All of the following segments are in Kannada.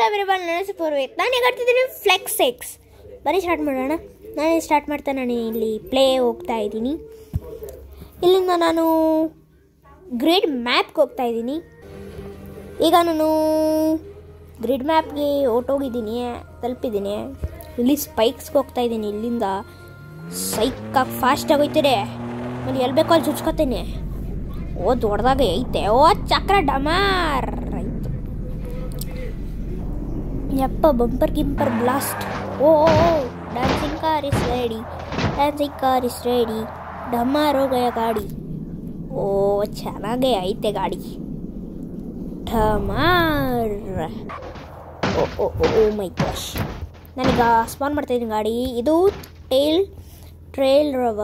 ಎವ್ರಿವನ್, ನಾನು ಪೂರ್ವಿತ್. ನಾನು ಈಗ ಆಡ್ತಿದ್ದೀನಿ ಫ್ಲೆಕ್ಸ್ ಎಕ್ಸ್. ಬರೀ ಸ್ಟಾರ್ಟ್ ಮಾಡೋಣ. ನಾನು ಸ್ಟಾರ್ಟ್ ಮಾಡ್ತಾ ನಾನು ಇಲ್ಲಿ ಪ್ಲೇ ಹೋಗ್ತಾ ಇದ್ದೀನಿ. ಇಲ್ಲಿಂದ ನಾನು ಗ್ರಿಡ್ ಮ್ಯಾಪ್ಗೆ ಹೋಗ್ತಾ ಇದ್ದೀನಿ. ಈಗ ನಾನು ಗ್ರಿಡ್ ಮ್ಯಾಪ್ಗೆ ಹೊರಟೋಗಿದ್ದೀನಿ, ತಲುಪಿದ್ದೀನಿ. ಇಲ್ಲಿ ಸ್ಪೈಕ್ಸ್ಗೆ ಹೋಗ್ತಾ ಇದ್ದೀನಿ. ಇಲ್ಲಿಂದ ಸೈಕಾಗಿ ಫಾಸ್ಟಾಗಿ ಹೋಗ್ತಿದೆ. ಅಲ್ಲಿ ಎಲ್ಲಿ ಬೇಕೋ ಅಲ್ಲಿ ಚುಚ್ಕೋತೀನಿ. ಓ ದೊಡ್ಡದಾಗೆ ಐತೆ. ಓ ಚಕ್ರ ಡಮಾರ್ ಆಯಿತು. ಯಪ್ಪ ಬಂಪರ್ ಗಿಂಪರ್ ಬ್ಲಾಸ್ಟ್. ಓ dancing car is ready, dancing car is ready. ಡಮಾರ್ ಹೋಗಯ ಗಾಡಿ. ಓ ಚೆನ್ನಾಗೇ ಐತೆ ಗಾಡಿ. ಡಮಾರ್. ಓ ಓ ಓ ಮೈ ಗಾಶ್. ನಾನೀಗ ಸ್ಪಾನ್ ಮಾಡ್ತಾಯಿದ್ದೀನಿ ಗಾಡಿ. ಇದು ಟ್ರೇಲ್ ರವ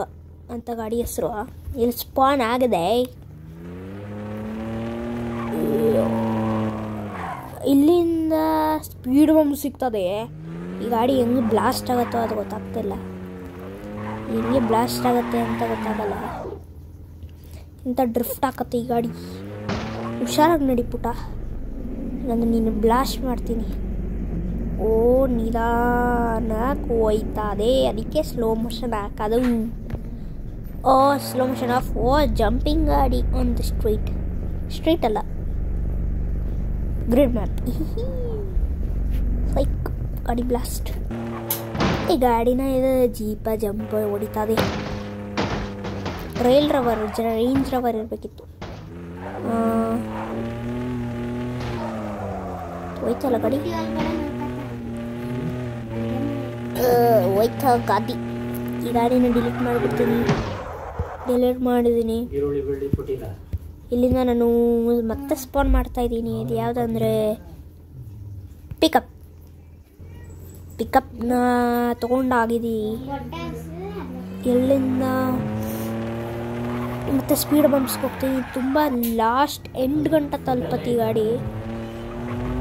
ಅಂತ ಗಾಡಿ ಹೆಸರು. ಇಲ್ಲಿ ಸ್ಪಾನ್ ಆಗಿದೆ. ಇಲ್ಲಿಂದ ಸ್ಪೀಡ್ ಬಂದು ಸಿಗ್ತದೆ. ಈ ಗಾಡಿ ಹೆಂಗೆ ಬ್ಲಾಸ್ಟ್ ಆಗುತ್ತೋ ಅದು ಗೊತ್ತಾಗ್ತಿಲ್ಲ. ಹೆಂಗೆ ಬ್ಲಾಸ್ಟ್ ಆಗುತ್ತೆ ಅಂತ ಗೊತ್ತಾಗಲ್ಲ. ಇಂಥ ಡ್ರಿಫ್ಟ್ ಹಾಕತ್ತೆ ಈ ಗಾಡಿ. ಹುಷಾರಾಗಿ ನಡಿ ಪುಟ, ನಾನು ನೀನು ಬ್ಲಾಸ್ಟ್ ಮಾಡ್ತೀನಿ. ಓ ನಿಧಾನಕ್ಕೆ ಹೋಯ್ತದೆ, ಅದಕ್ಕೆ ಸ್ಲೋ ಮೋಷನ್ ಹಾಕೋದು. ಓ ಸ್ಲೋ ಮೋಷನ್ ಆಫ್. ಓ ಜಂಪಿಂಗ್ ಗಾಡಿ ಆನ್ ದ ಸ್ಟ್ರೀಟ್ ಅಲ್ಲ, ಗ್ರಿಡ್ ಮ್ಯಾಪ್. ಲೈಕ್ ಗಾಡಿ ಬ್ಲಾಸ್ಟ್. ಈ ಗಾಡಿನ ಇದು ಜೀಪ ಜಂಪ್ ಹೊಡಿತದೆ. ರೇಂಜ್ ರವರ್ ಇರಬೇಕಿತ್ತು. ಹೋಯ್ತಲ್ಲ ಗಾಡಿ, ಹೋಯ್ತ ಗಾಡಿ. ಈ ಗಾಡಿನ ಡಿಲೀಟ್ ಮಾಡಿದ್ದೀನಿ. ಇಲ್ಲಿಂದ ನಾನು ಮತ್ತೆ ಸ್ಪಾನ್ ಮಾಡ್ತಾ ಇದ್ದೀನಿ. ಇದು ಯಾವುದಂದರೆ ಪಿಕಪ್ನ ತೊಗೊಂಡಾಗಿದ್ದೀನಿ. ಎಲ್ಲಿಂದ ಮತ್ತೆ ಸ್ಪೀಡ್ ಬಂಪ್ಸ್ಗೆ ಹೋಗ್ತೀನಿ. ತುಂಬ ಲಾಸ್ಟ್ ಎಂಡ್ ಗಂಟೆ ತಲುಪತ್ತಿ ಗಾಡಿ.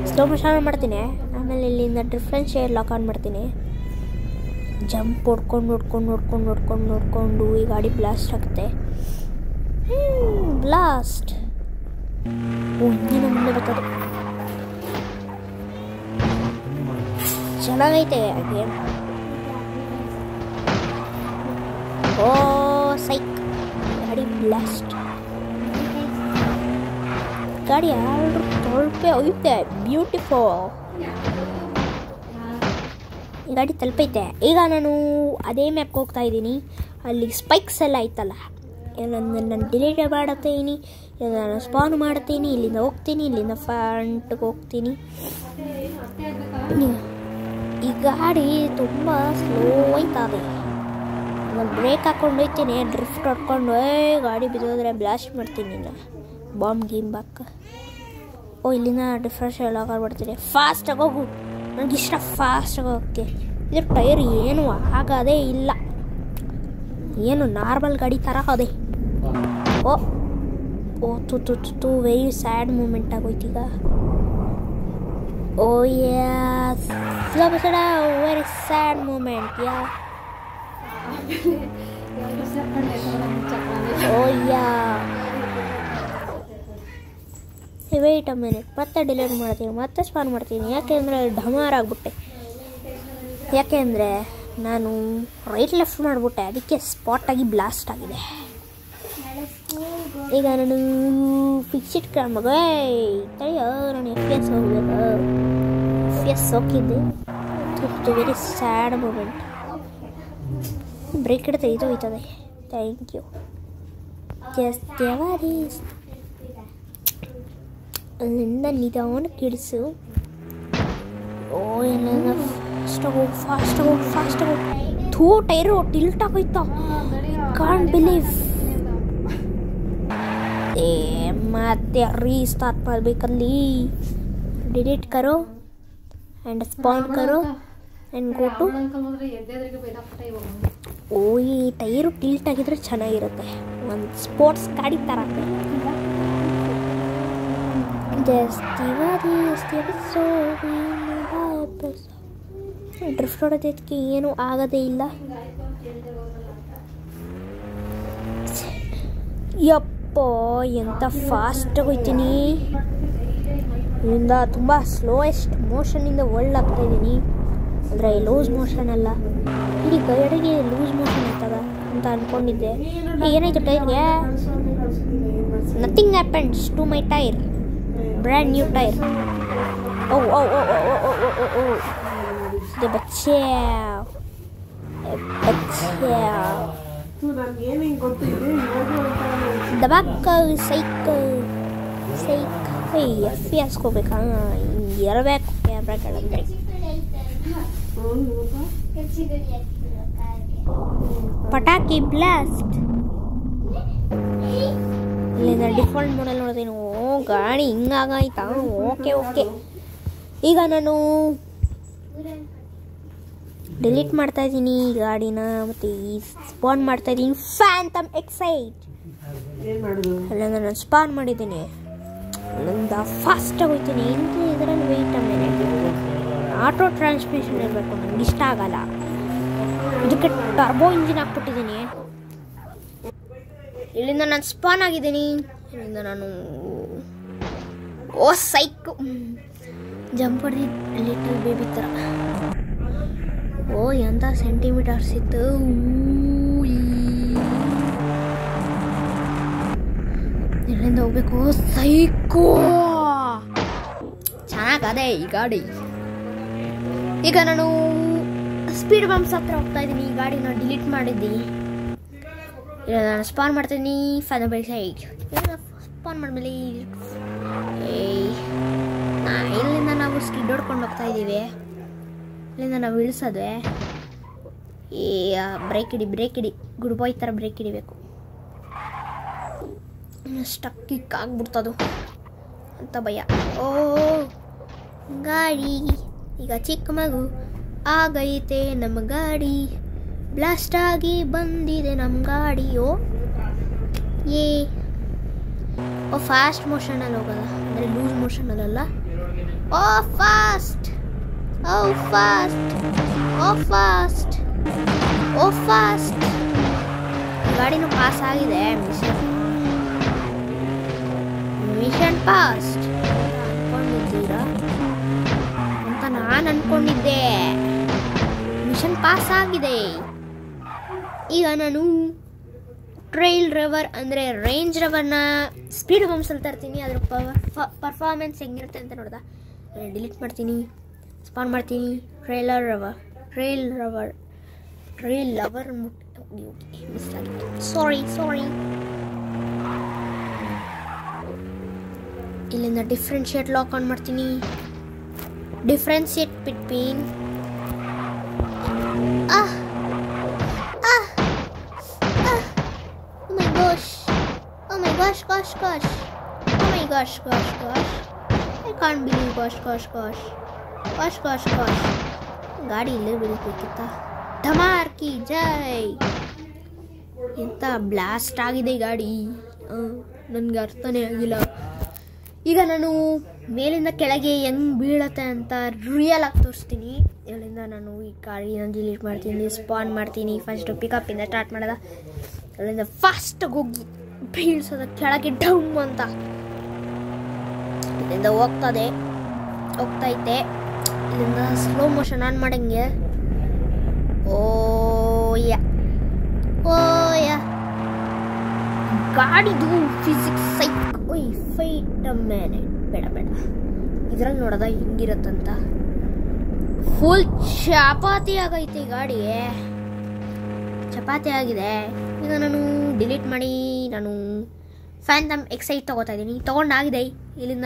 ಸ್ಲೋ ಮೋಷನ್ ಮಾಡ್ತೀನಿ. ಆಮೇಲೆ ಇಲ್ಲಿಂದ ಡಿಫ್ರೆನ್ಷಿಯೇಟ್ ಲಾಕ್ ಆನ್ ಮಾಡ್ತೀನಿ. ಜಂಪ್ ನೋಡ್ಕೊಂಡು ಈ ಗಾಡಿ ಬ್ಲಾಸ್ಟ್ ಆಗುತ್ತೆ. ಬ್ಲಾಸ್ಟ್. ಒಂದಿನ ಮುಂದೆ ಬರ್ತದೆ. ಚೆನ್ನಾಗೈತೆ ಗೇಮ್. ಓ ಸೈಕ್ ಗಾಡಿ ಬ್ಲಾಸ್ಟ್. ಗಾಡಿ ಎರಡು ತೊಳಪೆ ಹೋಯ್ತೆ. ಬ್ಯೂಟಿಫುಲ್. ಗಾಡಿ ತಲುಪೈತೆ. ಈಗ ನಾನು ಅದೇ ಮ್ಯಾಪ್ಗೆ ಹೋಗ್ತಾ ಇದ್ದೀನಿ. ಅಲ್ಲಿ ಸ್ಪೈಕ್ಸ್ ಎಲ್ಲ ಐತಲ್ಲ, ನಾನು ಡಿಲೀಟ್ ಮಾಡ್ತೀನಿ. ನಾನು ಸ್ಪಾನ್ ಮಾಡ್ತೀನಿ. ಇಲ್ಲಿಂದ ಹೋಗ್ತೀನಿ, ಇಲ್ಲಿಂದ ಫ್ರಂಟ್ಗೆ ಹೋಗ್ತೀನಿ. ಈ ಗಾಡಿ ತುಂಬ ಸ್ಲೋ ಆಯ್ತದೆ. ನಾನು ಬ್ರೇಕ್ ಹಾಕ್ಕೊಂಡು ಹೋಗ್ತೀನಿ, ಡ್ರಿಫ್ಟ್ ಹೊಡ್ಕೊಂಡು ಗಾಡಿ ಬಿದ್ದೋದ್ರೆ ಬ್ಲಾಸ್ಟ್ ಮಾಡ್ತೀನಿ. ನಾನು ಬಾಂಬ್ ಬಾಕ್. ಓ ಇಲ್ಲಿಂದ ಡಿಫ್ರೆನ್ಷಿಯಲ್ ಲಾಕ್ ಮಾಡ್ತೀನಿ. ಫಾಸ್ಟಾಗಿ ಹೋಗು, ನನಗಿಷ್ಟ ಫಾಸ್ಟಾಗಿ ಹೋಗೋಕ್ಕೆ. ಇದ್ರ ಟೈರ್ ಏನು ಆಗೋದೇ ಇಲ್ಲ, ಏನು ನಾರ್ಮಲ್ ಗಾಡಿ ಥರ ಅದೇ. ಓ ಓ ತು ವೆರಿ ಸ್ಯಾಡ್ ಮೂಮೆಂಟ್ ಆಗೋಯ್ತೀಗ. ಓ yes, very sad moment. Yeah ಓ ಯಾ. ವೆಯ್ಟ್ ಅ ಮಿನಿಟ್, ಮತ್ತೆ ಡಿಲೀಟ್ ಮಾಡ್ತೀನಿ, ಮತ್ತೆ ಸ್ಪಾನ್ ಮಾಡ್ತೀನಿ. ಯಾಕೆಂದರೆ ಡಮಾರ್ ಆಗಿಬಿಟ್ಟೆ. ಯಾಕೆಂದರೆ ನಾನು ರೈಟ್ ಲೆಫ್ಟ್ ಮಾಡಿಬಿಟ್ಟೆ, ಅದಕ್ಕೆ ಸ್ಪಾಟಾಗಿ ಬ್ಲಾಸ್ಟ್ ಆಗಿದೆ. ಈಗ ನಾನು ಫಿಕ್ಸಿಟ್ ಕ್ಯಾಮ್ರಾಗ ತಡೆಯೋ, ನಾನು FPS ಹೋಗ್ಬೇಕು. FPS ಹೋಗಿದ್ದೆ. Very sad moment. ಬ್ರೇಕ್ ಹಿಡಿದು ಇದು ಹೋಯ್ತದೆ. Thank you. ಅಲ್ಲಿಂದ ನಿಧಾನ ಕಿಡಿಸು. ಓ ಎಲ್ಲ ಫಾಸ್ಟ್ ಹೋಗು. ಥೂ ಟೈರು ಟಿಲ್ಟ್ ಆಗೋಯ್ತಾ. Can't believe. ಮತ್ತೆ ರೀಸ್ಟಾರ್ಟ್ ಮಾಡಬೇಕಲ್ಲಿ. ಡಿಲೀಟ್ ಕರೋ ಆ್ಯಂಡ್ ಸ್ಪಾನ್ ಕರೋ ಆ್ಯಂಡ್ ಗೋ ಟು. ಓ ಈ ಟೈರು ಟಿಲ್ಟ್ ಆಗಿದ್ರೆ ಚೆನ್ನಾಗಿರುತ್ತೆ, ಒಂದು ಸ್ಪೋರ್ಟ್ಸ್ ಗಾಡಿ ಥರ. ಡ್ರಿಫ್ಟ್ ಹೊಡೋದಕ್ಕೆ ಏನೂ ಆಗೋದೇ ಇಲ್ಲ. ಯಪ್ಪ ಎಂಥ ಫಾಸ್ಟಾಗಿ ಹೋಗ್ತೀನಿ. ಇದರಿಂದ ತುಂಬ ಸ್ಲೋಯೆಸ್ಟ್ ಮೋಷನಿಂದ ವರ್ಲ್ಡ್ ಆಗ್ತಾ ಇದ್ದೀನಿ, ಅಂದರೆ ಲೂಸ್ ಮೋಷನ್ ಅಲ್ಲ, ಇಡೀ ಗೈಡಿಗೆ ಲೂಸ್ ಮೋಷನ್ ಆಗ್ತದ ಅಂತ ಅಂದ್ಕೊಂಡಿದ್ದೆ. ಏನಾಯಿತು ಟೈರ್ಗೆ? Nothing happens to my tyre, brand new tyre. ಓ ಓ ಓ ಓ ಓ ಓ ಓ ಓ ಬಚ್ಚೆ ದಬಾಕ ಸೈಕಲ್ ಎಫ್ ಹಾಸ್ಕೋಬೇಕಾ? ಹಿಂಗೆ ಇರಬೇಕು ಕ್ಯಾಮ್ರಾಗಳಂದ್ರೆ. ಪಟಾಕಿ ಬ್ಲಾಸ್ಟ್. ಇಲ್ಲಿಂದ ಡಿಫಾಲ್ಟ್ ಮಾಡಲ್ ನೋಡ್ತೀನಿ. ಓ ಗಾಡಿ ಹಿಂಗಾಗಾಯ್ತಾ? Okay okay. ಈಗ ನಾನು ಡಿಲೀಟ್ ಮಾಡ್ತಾ ಇದ್ದೀನಿ ಗಾಡಿನ, ಮತ್ತು ಈ ಸ್ಪಾನ್ ಮಾಡ್ತಾ ಇದ್ದೀನಿ ಫ್ಯಾಂಟಮ್ ಎಕ್ಸೈಟ್. ಅಲ್ಲಿಂದ ನಾನು ಸ್ಪಾನ್ ಮಾಡಿದ್ದೀನಿ, ಅಲ್ಲಿಂದ ಫಾಸ್ಟಾಗಿ ಹೋಗ್ತೀನಿ. ಇದರಲ್ಲಿ ವೆಯ್ಟ್ ಆಮೇಲೆ ಆಟೋ ಟ್ರಾನ್ಸ್ಮಿಷನ್ ಇರಬೇಕು, ನನಗೆ ಇಷ್ಟ ಆಗಲ್ಲ. ಇದಕ್ಕೆ ಟರ್ಬೋ ಇಂಜಿನ್ ಹಾಕ್ಬಿಟ್ಟಿದ್ದೀನಿ. ಇಲ್ಲಿಂದ ನಾನು ಸ್ಪಾನ್ ಆಗಿದ್ದೀನಿ. ಇಲ್ಲಿಂದ ನಾನು ಓ ಸೈಕು ಜಂಪ್ ಹೊಡೆದು ಲಿಟಲ್ ಬೇಬಿ ಥರ. ಓ ಎಂಥ ಸೆಂಟಿಮೀಟರ್ಸ್ ಇತ್ತು. ಇಲ್ಲಿಂದ ಹೋಗ್ಬೇಕು. ಸೈಕೋ ಚೆನ್ನಾಗದೆ ಈ ಗಾಡಿ. ಈಗ ನಾನು ಸ್ಪೀಡ್ ಬಂಪ್ಸ್ ಹತ್ರ ಹೋಗ್ತಾ ಇದ್ದೀನಿ. ಈ ಗಾಡಿನ ಡಿಲೀಟ್ ಮಾಡಿದ್ದೀನಿ. ಇಲ್ಲ ನಾನು ಸ್ಪಾನ್ ಮಾಡ್ತೀನಿ ಫ್ಯಾಂಟಮ್ ಎಕ್ಸೈಟ್. ಸ್ಪಾನ್ ಮಾಡಿದ್ಮೇಲೆ ಇಲ್ಲಿಂದ ನಾವು ಸ್ಕಿಡ್ ಹೊಡ್ಕೊಂಡು ಹೋಗ್ತಾ ಇದ್ದೀವಿ. ಇಲ್ಲಿಂದ ನಾವು ಇಳಿಸೋದೆ. ಬ್ರೇಕ್ ಇಡಿ ಗುಡ್ ಬಾಯ್ ಥರ ಬ್ರೇಕ್ ಹಿಡಿಬೇಕು. ಸ್ಟಕ್ ಕಿಕ್ ಆಗ್ಬಿಡ್ತದು ಅಂತ ಭಯ. ಓ ಗಾಡಿ ಈಗ ಚಿಕ್ಕ ಮಗು ಆಗೈತೆ, ನಮ್ಮ ಗಾಡಿ ಬ್ಲಾಸ್ಟ್ ಆಗಿ ಬಂದಿದೆ ನಮ್ಮ ಗಾಡಿಯೋ. ಓ ಫಾಸ್ಟ್ ಮೋಷನಲ್ಲಿ ಹೋಗೋದ, ಅಂದರೆ ಲೂಸ್ ಮೋಷನಲ್ಲ. ಓ ಫಾಸ್ಟ್ ಓ ಫಾಸ್ಟ್ ಓ ಫಾಸ್ಟ್ ಓ ಫಾಸ್ಟ್. ಗಾಡಿನೂ ಪಾಸ್ ಆಗಿದೆ. ಮಿಷನ್ ಪಾಸ್ಟ್ ಅಂದ್ಕೊಂಡಿದ್ದೀರಾ ಅಂತ ನಾನು ಅಂದ್ಕೊಂಡಿದ್ದೆ. ಮಿಷನ್ ಪಾಸ್ ಆಗಿದೆ. ಈಗ ನಾನು ಟ್ರೈಲ್ ರವರ್ ಅಂದರೆ ರೇಂಜ್ ರವರ್ನ ಸ್ಪೀಡ್ ಬಂಪ್ಸಲ್ಲಿ ತರ್ತೀನಿ. ಅದ್ರ ಪರ್ಫಾರ್ಮೆನ್ಸ್ ಹೆಂಗಿರುತ್ತೆ ಅಂತ ನೋಡ್ದ. ಡಿಲೀಟ್ ಮಾಡ್ತೀನಿ, ಸ್ಪಾನ್ ಮಾಡ್ತೀನಿ. ಟ್ರೈಲ್ ಲವರ್ ಮಿಸ್ ಆಗಿದೆ. ಸಾರಿ. ಇಲ್ಲಿಂದ ಡಿಫ್ರೆನ್ಶಿಯೇಟ್ ಲಾಕ್ ಆನ್ ಮಾಡ್ತೀನಿ. Differentiate between gosh. I can't believe gosh. ಗಾಡಿ ಇಲ್ಲೇ ಬೀಳ್ಬೇಕಿತ್ತ. ಧಮಾರ್ ಕಿ ಜೈ. ಎಂತ ಬ್ಲಾಸ್ಟ್ ಆಗಿದೆ ಈ ಗಾಡಿ, ನನಗೆ ಅರ್ಥನೇ ಆಗಿಲ್ಲ. ಈಗ ನಾನು ಮೇಲಿಂದ ಕೆಳಗೆ ಹೆಂಗೆ ಬೀಳತ್ತೆ ಅಂತ ರಿಯಲ್ ಆಗಿ ತೋರಿಸ್ತೀನಿ. ಇಲ್ಲಿಂದ ನಾನು ಈ ಗಾಡಿನ ಡಿಲೀಟ್ ಮಾಡ್ತೀನಿ, ಸ್ಪಾನ್ ಮಾಡ್ತೀನಿ. ಫಸ್ಟು ಪಿಕಪ್ಪಿಂದ ಸ್ಟಾರ್ಟ್ ಮಾಡೋದ. ಅಲ್ಲಿಂದ ಫಾಸ್ಟಾಗಿ ಹೋಗಿ ಬೀಳ್ಸೋದ ಕೆಳಗೆ ಡೌನ್ ಅಂತ. ಇಲ್ಲಿಂದ ಹೋಗ್ತೈತೆ. ಇಲ್ಲಿಂದ ಸ್ಲೋ ಮೋಷನ್ ಆನ್ ಮಾಡಂಗೆ. ಓಯ ಗಾಡಿದು ಫಿಸಿಕ್ಸ್ ಫೈಟ್ ಮೇಲೆ ಬೇಡ ಇದ್ರಾಗ ನೋಡೋದ ಹಿಂಗಿರತ್ತಂತ. ಫುಲ್ ಚಪಾತಿ ಆಗೈತೆ ಗಾಡಿ, ಚಪಾತಿ ಆಗಿದೆ. ಈಗ ನಾನು ಡಿಲೀಟ್ ಮಾಡಿ ನಾನು ಫ್ಯಾಂಟಮ್ ಎಕ್ಸೈಟ್ ತಗೋತಾ ಇದ್ದೀನಿ. ತೊಗೊಂಡಾಗಿದೆ. ಇಲ್ಲಿಂದ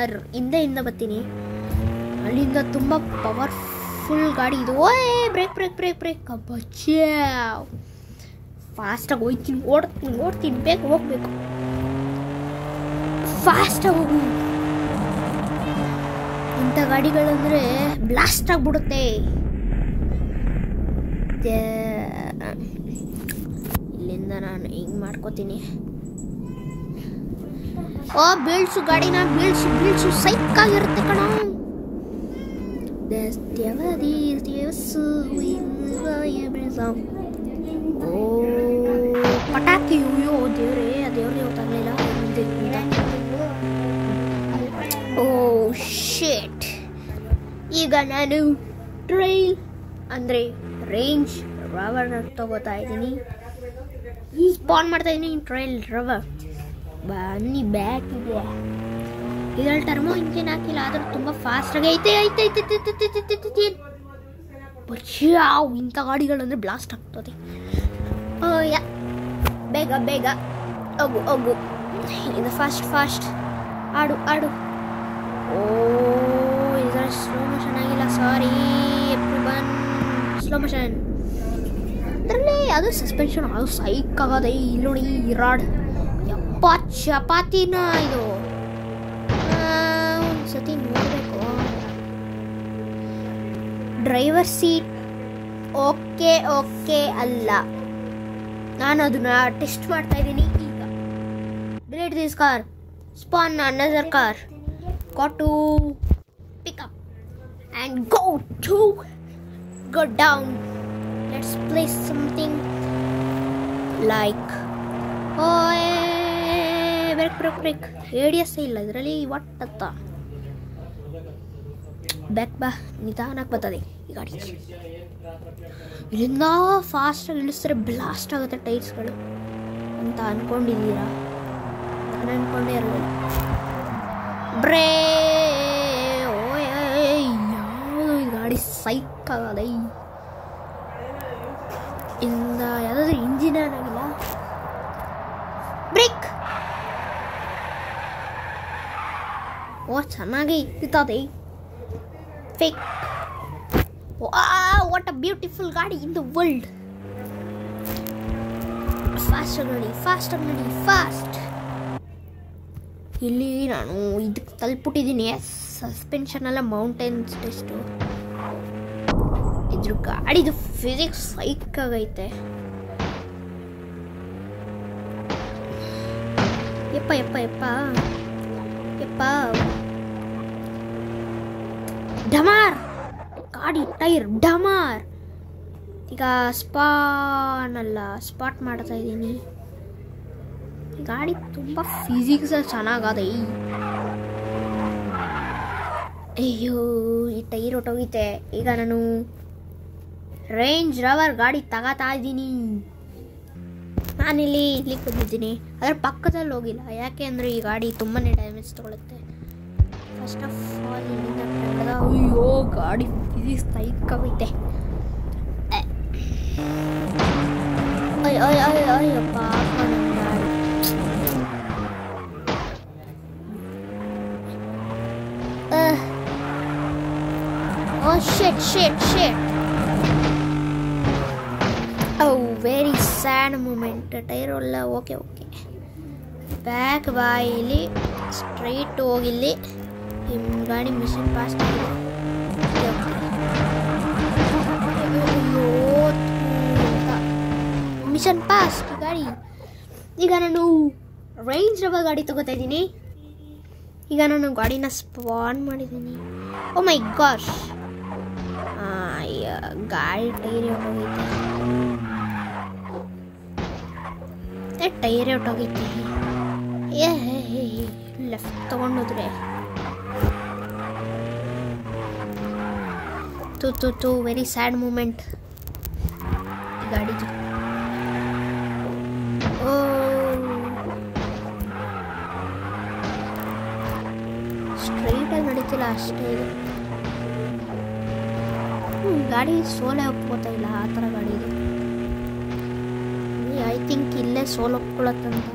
ಹಿಂದೆ ಬರ್ತೀನಿ. ಅಲ್ಲಿಂದ ತುಂಬ ಪವರ್ಫುಲ್ ಗಾಡಿ ಇದು. ಬ್ರೇಕ್ ಫಾಸ್ಟಾಗಿ ಹೋಗ್ತೀನಿ, ಓಡ್ತೀನಿ, ಬೇಗ ಹೋಗ್ಬೇಕು. ಫಾಸ್ಟಾಗಿ ಹೋಗು. ಇಂಥ ಗಾಡಿಗಳಂದರೆ ಬ್ಲಾಸ್ಟ್ ಆಗಿಬಿಡುತ್ತೆ. ಇಲ್ಲಿಂದ ನಾನು ಹಿಂಗೆ ಮಾಡ್ಕೋತೀನಿ. ಬೀಳ್ಸು ಗಾಡಿನ, ಬೀಳ್ಸು ಸೈಕಾಗಿರುತ್ತೆ ಕಣ. ಪಟಾಕಿ ದೇವ್ರೇ ಗೊತ್ತಾಗಲಿಲ್ಲ. ಓ ಶೇ ಈಗ ನಾನು ಟ್ರೈಲ್ ಅಂದರೆ ರೇಂಜ್ ರವರ್ ತಗೋತಾ ಇದ್ದೀನಿ. ಸ್ಪಾನ್ ಮಾಡ್ತಾ ಇದ್ದೀನಿ ಟ್ರೈಲ್ ರವರ್. ಬನ್ನಿ ಬ್ಯಾಕ್ ಇದೆ. ಇದರಲ್ಲಿ ಟರ್ಮೋ ಇಂಜಿನ್ ಹಾಕಿಲ್ಲ, ಆದರೂ ತುಂಬ ಫಾಸ್ಟಾಗಿ ಐತೆ. ಇಂಥ ಗಾಡಿಗಳಂದರೆ ಬ್ಲಾಸ್ಟ್ ಆಗ್ತದೆ. ಯಾ ಬೇಗ ಬೇಗ ಹೋಗು. ಇದು ಫಾಸ್ಟ್ ಆಡು. ಓ ಇದರಲ್ಲಿ ಸ್ಲೋ ಮೋಷನ್ ಆಗಿಲ್ಲ, ಸಾರಿ ಎವ್ರಿವನ್. ಸ್ಲೋ ಮೋಷನ್ ಅದರಲ್ಲಿ ಅದು ಸಸ್ಪೆನ್ಷನ್ ಅದು ಸೈಕ್ ಆಗೋದೆ. ಇಲ್ಲಿ ನೋಡಿ ಈ ರಾಡ್ ಯಪ್ಪ ಚಪಾತಿನ ಇದು ಒಂದ್ಸತಿ ನೋಡಬೇಕು. ಡ್ರೈವರ್ ಸೀಟ್ ಓಕೆ ಅಲ್ಲ, ನಾನು ಅದನ್ನ ಟೆಸ್ಟ್ ಮಾಡ್ತಾ ಇದ್ದೀನಿ ಈಗ. Delete this car, spawn another car, got to pick up and go down. Let's play something like brake radius ಇಲ್ಲ ಇದರಲ್ಲಿ. ಒಟ್ಟತ್ತ ಬ್ಯಾಕ್ ಬಾ, ನಿಧಾನಕ್ಕೆ ಬರ್ತದೆ ಈ ಗಾಡಿ. ಇಲ್ಲಿಂದ ಫಾಸ್ಟಾಗಿ ಇಳಿಸಿದ್ರೆ ಬ್ಲಾಸ್ಟ್ ಆಗುತ್ತೆ ಟೈರ್ಸ್ಗಳು ಅಂತ ಅಂದ್ಕೊಂಡಿದ್ದೀರಾ? ನಾನು ಅಂದ್ಕೊಂಡೇ ಇರಲಿಲ್ಲ. ಯಾವುದು ಈ ಗಾಡಿ ಸೈಕ್ ಆಗದ. ಇಂದ ಯಾವುದಾದ್ರೂ ಇಂಜಿನ್ ಆಗಿಲ್ಲ. ಬ್ರೇಕ್ ಚೆನ್ನಾಗಿ ಇರ್ತದೆ. ಫೇಕ್. ವಾಟ್ ಅ ಬ್ಯೂಟಿಫುಲ್ ಗಾಡಿ ಇನ್ ದ ವರ್ಲ್ಡ್. ಫಾಸ್ಟ್. ಇಲ್ಲಿ ನಾನು ಇದಕ್ಕೆ ತಲುಪಿಟ್ಟಿದ್ದೀನಿ. ಸಸ್ಪೆನ್ಷನ್ ಎಲ್ಲ ಮೌಂಟೇನ್ಸ್ ಟೆಸ್ಟು. ಇದ್ರ ಗಾಡಿದು ಫಿಸಿಕ್ಸ್ ಸೈಕ್ ಆಗೈತೆ. ಯಪ್ಪ ಡಮಾರ್ ಗಾಡಿ ಟೈರ್ ಡಮಾರ್. ಈಗ ಸ್ಪಾಟ್ ಮಾಡ್ತಾ ಇದ್ದೀನಿ. ಗಾಡಿ ತುಂಬ ಫಿಸಿಕ್ಸ್ ಚೆನ್ನಾಗದ. ಅಯ್ಯೋ ಈ ಟೈರ್ ಹೊಟ್ಟೋಗೈತೆ. ಈಗ ನಾನು ರೇಂಜ್ ರವರ್ ಗಾಡಿ ತಗೋತಾ ಇದ್ದೀನಿ. ನಾನಿಲ್ಲಿ ಬಂದಿದ್ದೀನಿ, ಅದರ ಪಕ್ಕದಲ್ಲಿ ಹೋಗಿಲ್ಲ. ಯಾಕೆ ಅಂದರೆ ಈ ಗಾಡಿ ತುಂಬಾ ಡ್ಯಾಮೇಜ್ ತೊಗೊಳುತ್ತೆ. ಫಸ್ಟ್ ಆಫ್ ಆಲ್ ಇಲ್ಲಿಂದ ಕಂಡದ. ಅಯ್ಯೋ ಗಾಡಿ ಫಿಸಿಕ್ಸ್ ತೈಕೈತೆ. ಅಯ್ಯಪ್ಪ ಗಾಡಿ. Oh shit. Very sad moment. Tyre ಎಲ್ಲ ಓಕೆ. ಬ್ಯಾಕ್ ಬಾಯಿಲಿ ಸ್ಟ್ರೈಟ್ ಹೋಗಿಲ್ಲಿ. ಗಾಡಿ ಮಿಷನ್ ಪಾಸ್ ಆಗಿದೆ. ಮಿಷನ್ ಪಾಸ್ ಗಾಡಿ. ಈಗ ನಾನು ರೇಂಜ್ ರವರ್ ಗಾಡಿ ತಗೋತಾ ಇದ್ದೀನಿ. ಈಗ ನಾನು ಗಾಡಿನ ಸ್ಪಾನ್ ಮಾಡಿದ್ದೀನಿ. ಓ ಮೈ ಗಾಶ್, ಗಾಡಿ ಟೈರ್ ಹೊಟ್ಟೋಗೈತೆ. ಲೆಫ್ಟ್ ತಗೊಂಡೋದ್ರೆ ತೂ ವೆರಿ ಸ್ಯಾಡ್ ಮೂಮೆಂಟ್ ಗಾಡಿದು. ಸ್ಟ್ರೈಟಾಗಿ ನಡೀತಿಲ್ಲ ಅಷ್ಟೇ. ಇದು ಗಾಡಿ ಸೋಲೆ ಒಪ್ಕೋತಾ ಇಲ್ಲ, ಆ ಥರ ಗಾಡಿ ಇದು. ಐ ಥಿಂಕ್ ಇಲ್ಲೇ ಸೋಲ್ ಒಪ್ಕೊಳತ್ತಂತ.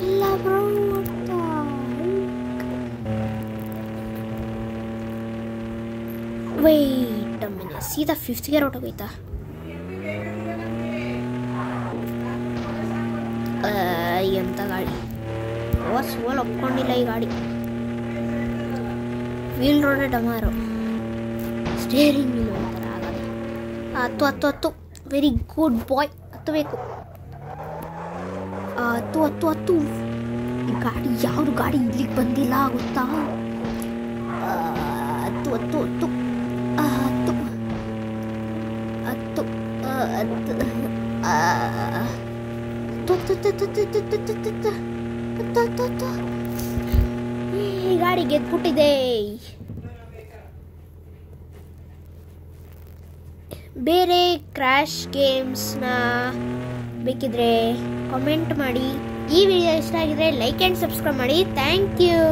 ಇಲ್ಲ ಬ್ರೋ, ವೇಟ್ ಅ ಮಿನಿಟ್. ಸೀದಾ 5th ಗೇರ್ ಹೊಟ್ಟೋಗೈತಾ? ಎಂಥ ಗಾಡಿ. ಸೋಲ್ ಒಪ್ಕೊಂಡಿಲ್ಲ ಈ ಗಾಡಿ. ವೀಲ್ ರೋಡೆ ಡಮಾರು. ಸ್ಟೇರಿಂಗ್ ವೀಲ್ ಒಂಥರ ಆಗದೆ. ಹತ್ತು. ವೆರಿ ಗುಡ್ ಬಾಯ್. ಹತ್ತಬೇಕು. ಹತ್ತು. ಈ ಗಾಡಿ ಯಾವುದು ಗಾಡಿ ಇಲ್ಲಿಗೆ ಬಂದಿಲ್ಲ ಗೊತ್ತಾ? ಹತ್ತು. ಈ ಗಾಡಿ ಗೆದ್ಬಿಟ್ಟಿದೆ. ಬೇರೆ ಕ್ರ್ಯಾಶ್ ಗೇಮ್ಸ್ನ ಬೇಕಿದ್ರೆ ಕಾಮೆಂಟ್ ಮಾಡಿ. ಈ ವಿಡಿಯೋ ಇಷ್ಟ ಆಗಿದ್ರೆ ಲೈಕ್ ಆ್ಯಂಡ್ ಸಬ್ಸ್ಕ್ರೈಬ್ ಮಾಡಿ. Thank you.